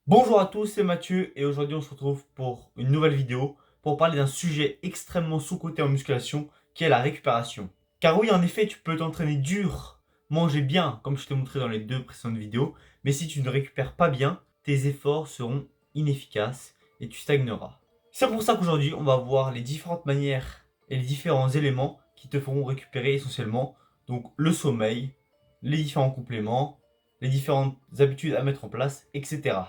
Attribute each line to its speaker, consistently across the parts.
Speaker 1: Bonjour à tous, c'est Mathieu et aujourd'hui on se retrouve pour une nouvelle vidéo pour parler d'un sujet extrêmement sous-coté en musculation qui est la récupération. Car oui, en effet, tu peux t'entraîner dur, manger bien, comme je t'ai montré dans les deux précédentes vidéos, mais si tu ne récupères pas bien, tes efforts seront inefficaces et tu stagneras. C'est pour ça qu'aujourd'hui on va voir les différentes manières et les différents éléments qui te feront récupérer essentiellement, donc le sommeil, les différents compléments, les différentes habitudes à mettre en place, etc.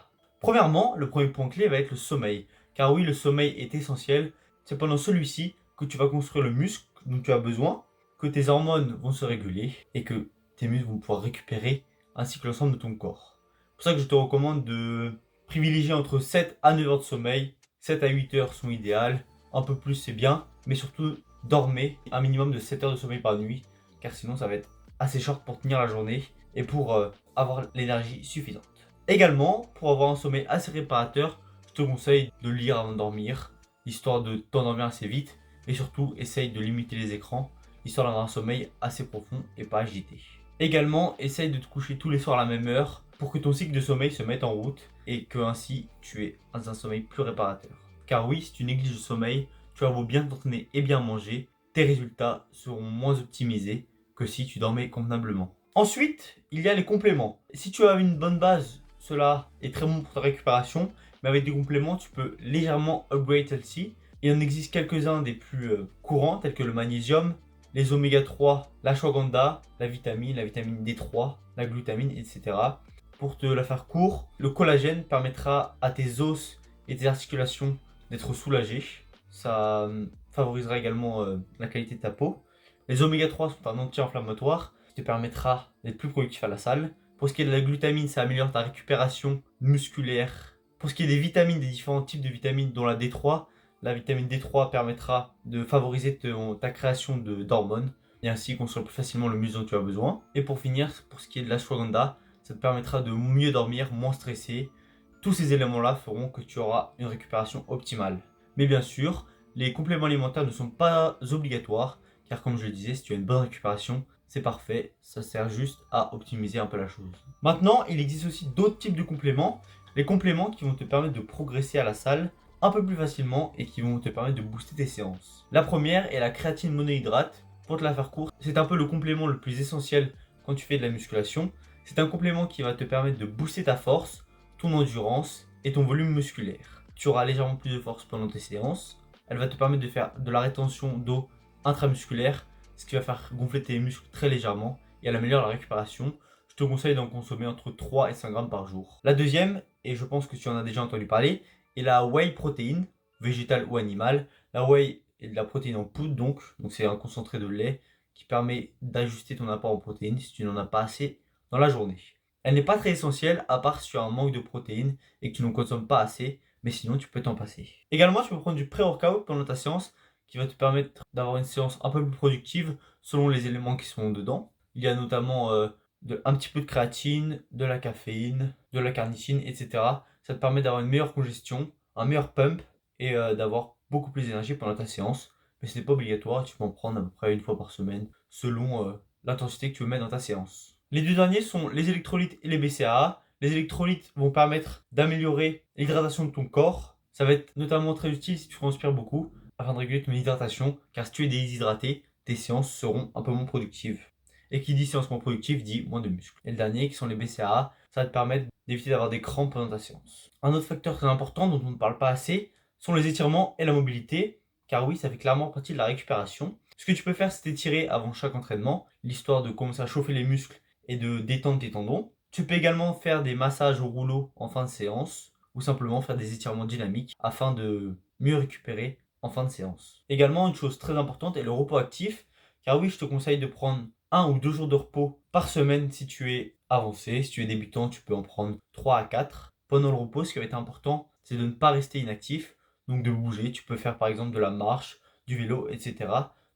Speaker 1: Premièrement, le premier point clé va être le sommeil. Car oui, le sommeil est essentiel. C'est pendant celui-ci que tu vas construire le muscle dont tu as besoin, que tes hormones vont se réguler et que tes muscles vont pouvoir récupérer ainsi que l'ensemble de ton corps. C'est pour ça que je te recommande de privilégier entre 7 à 9 heures de sommeil. 7 à 8 heures sont idéales. Un peu plus c'est bien, mais surtout dormez un minimum de 7 heures de sommeil par nuit, car sinon ça va être assez short pour tenir la journée et pour avoir l'énergie suffisante. Également, pour avoir un sommeil assez réparateur, je te conseille de lire avant de dormir, histoire de t'endormir assez vite, et surtout essaye de limiter les écrans, histoire d'avoir un sommeil assez profond et pas agité. Également, essaye de te coucher tous les soirs à la même heure pour que ton cycle de sommeil se mette en route et que ainsi tu aies un sommeil plus réparateur. Car oui, si tu négliges le sommeil, tu vas beau bien t'entraîner et bien manger, tes résultats seront moins optimisés que si tu dormais convenablement. Ensuite, il y a les compléments. Si tu as une bonne base, cela est très bon pour ta récupération, mais avec des compléments, tu peux légèrement upgrade celle-ci. Il en existe quelques-uns des plus courants, tels que le magnésium, les oméga 3, l'ashwagandha, la vitamine D3, la glutamine, etc. Pour te la faire court, le collagène permettra à tes os et tes articulations d'être soulagés. Ça favorisera également la qualité de ta peau. Les oméga 3 sont un anti-inflammatoire qui te permettra d'être plus productif à la salle. Pour ce qui est de la glutamine, ça améliore ta récupération musculaire. Pour ce qui est des vitamines, des différents types de vitamines, dont la vitamine D3 permettra de favoriser ta création d'hormones et ainsi construire plus facilement le muscle dont tu as besoin. Et pour finir, pour ce qui est de l'ashwagandha, ça te permettra de mieux dormir, moins stresser. Tous ces éléments-là feront que tu auras une récupération optimale. Mais bien sûr, les compléments alimentaires ne sont pas obligatoires, car comme je le disais, si tu as une bonne récupération, c'est parfait, ça sert juste à optimiser un peu la chose. Maintenant, il existe aussi d'autres types de compléments, les compléments qui vont te permettre de progresser à la salle un peu plus facilement et qui vont te permettre de booster tes séances. La première est la créatine monohydrate. Pour te la faire courte, c'est un peu le complément le plus essentiel quand tu fais de la musculation. C'est un complément qui va te permettre de booster ta force, ton endurance et ton volume musculaire. Tu auras légèrement plus de force pendant tes séances. Elle va te permettre de faire de la rétention d'eau intramusculaire, ce qui va faire gonfler tes muscles très légèrement et elle améliore la récupération. Je te conseille d'en consommer entre 3 et 5 grammes par jour. La deuxième, et je pense que tu en as déjà entendu parler, est la whey protéine, végétale ou animale. La whey est de la protéine en poudre, donc c'est un concentré de lait qui permet d'ajuster ton apport en protéines si tu n'en as pas assez dans la journée. Elle n'est pas très essentielle à part si tu as un manque de protéines et que tu n'en consommes pas assez, mais sinon tu peux t'en passer. Également, tu peux prendre du pré-workout pendant ta séance qui va te permettre d'avoir une séance un peu plus productive selon les éléments qui sont dedans. Il y a notamment un petit peu de créatine, de la caféine, de la carnitine, etc. Ça te permet d'avoir une meilleure congestion, un meilleur pump et d'avoir beaucoup plus d'énergie pendant ta séance. Mais ce n'est pas obligatoire, tu peux en prendre à peu près une fois par semaine selon l'intensité que tu veux mettre dans ta séance. Les deux derniers sont les électrolytes et les BCAA. Les électrolytes vont permettre d'améliorer l'hydratation de ton corps. Ça va être notamment très utile si tu transpires beaucoup afin de réguler ton hydratation, car si tu es déshydraté, tes séances seront un peu moins productives. Et qui dit séance moins productive dit moins de muscles. Et le dernier, qui sont les BCAA, ça va te permettre d'éviter d'avoir des crampes pendant ta séance. Un autre facteur très important dont on ne parle pas assez sont les étirements et la mobilité, car oui, ça fait clairement partie de la récupération. Ce que tu peux faire, c'est t'étirer avant chaque entraînement, l'histoire de commencer à chauffer les muscles et de détendre tes tendons. Tu peux également faire des massages au rouleau en fin de séance, ou simplement faire des étirements dynamiques afin de mieux récupérer en fin de séance. Également, une chose très importante est le repos actif, car oui, je te conseille de prendre 1 ou 2 jours de repos par semaine si tu es avancé. Si tu es débutant, tu peux en prendre 3 à 4. Pendant le repos, ce qui va être important, c'est de ne pas rester inactif, donc de bouger. Tu peux faire par exemple de la marche, du vélo, etc.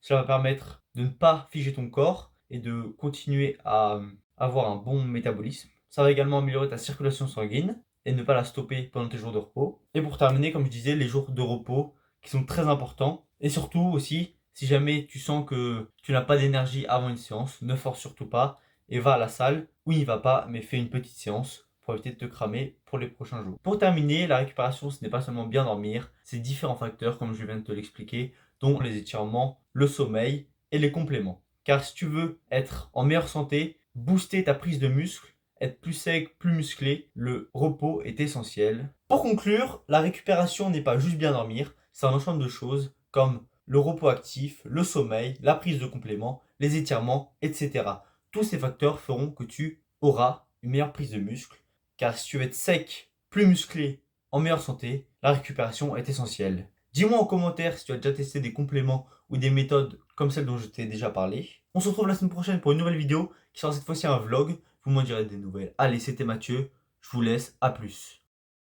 Speaker 1: Cela va permettre de ne pas figer ton corps et de continuer à avoir un bon métabolisme. Ça va également améliorer ta circulation sanguine et ne pas la stopper pendant tes jours de repos. Et pour terminer, comme je disais, les jours de repos qui sont très importants. Et surtout aussi, si jamais tu sens que tu n'as pas d'énergie avant une séance, ne force surtout pas et va à la salle ou n'y va pas, mais fais une petite séance pour éviter de te cramer pour les prochains jours. Pour terminer, la récupération, ce n'est pas seulement bien dormir, c'est différents facteurs comme je viens de te l'expliquer, dont les étirements, le sommeil et les compléments. Car si tu veux être en meilleure santé, booster ta prise de muscle, être plus sec, plus musclé, le repos est essentiel. Pour conclure, la récupération n'est pas juste bien dormir, c'est un ensemble de choses comme le repos actif, le sommeil, la prise de compléments, les étirements, etc. Tous ces facteurs feront que tu auras une meilleure prise de muscle, car si tu veux être sec, plus musclé, en meilleure santé, la récupération est essentielle. Dis-moi en commentaire si tu as déjà testé des compléments ou des méthodes comme celle dont je t'ai déjà parlé. On se retrouve la semaine prochaine pour une nouvelle vidéo qui sera cette fois-ci un vlog. Vous m'en direz des nouvelles. Allez, c'était Mathieu. Je vous laisse. À plus.